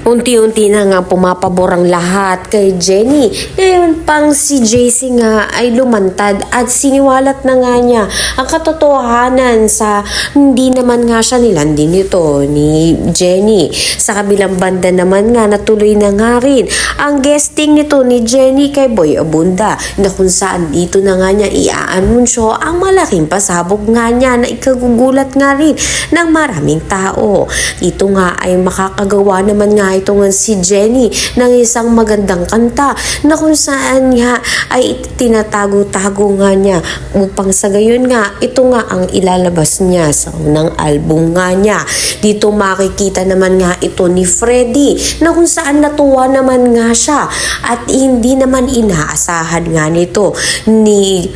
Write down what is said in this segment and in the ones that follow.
Unti-unti na nga pumapabor ang lahat kay Jenny. Ngayon pang si JC nga ay lumantad at siniwalat na nga niya ang katotohanan sa hindi naman nga siya nilandin nito ni Jenny. Sa kabilang banda naman nga natuloy na nga rin ang guesting nito ni Jenny kay Boy Abunda na kung saan dito na nga niya iaanunsyo ang malaking pasabog nga niya na ikagugulat nga rin ng maraming tao. Ito nga ay makakagawa naman nga ito nga si Jenny ng isang magandang kanta na kung saan nga ay tinatago-tago nga niya upang sa gayon nga ito nga ang ilalabas niya sa unang album nga niya. Dito makikita naman nga ito ni Freddy na kung saan natuwa naman nga siya at hindi naman inaasahan nga nito ni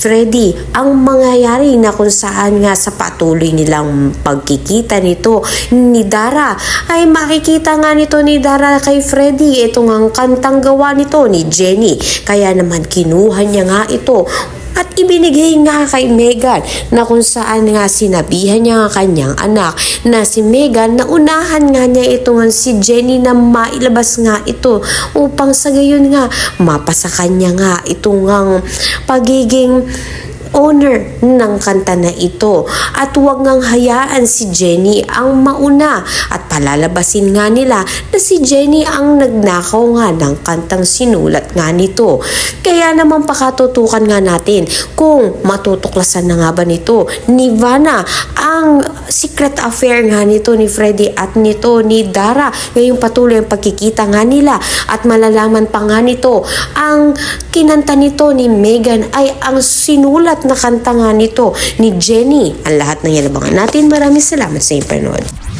Freddy ang mangyayari na kung saan nga sa patuloy nilang pagkikita nito ni Dara ay makikita nga nito ni Dara kay Freddy itong ang kantang gawa nito ni Jenny. Kaya naman kinuha niya nga ito at ibinigay nga kay Megan na kung saan nga sinabihan niya nga kanyang anak na si Megan na unahan nga niya ito nga si Jenny na mailabas nga ito upang sa gayon nga mapasa kanya nga itong pagiging owner ng kanta na ito at huwag ngang hayaan si Jenny ang mauna at palalabasin nga nila na si Jenny ang nagnakaw nga ng kantang sinulat nga nito. Kaya naman pakatutukan nga natin kung matutuklasan na nga ba nito ni Vanna ang secret affair nga nito ni Freddy at nito ni Dara. Ngayong patuloy ang pagkikita nga nila at malalaman pa nga nito ang kinanta nito ni Megan ay ang sinulat na kanta nga nito ni Jenny. Ang lahat ng yan abangan natin. Maraming salamat sa inyong panood.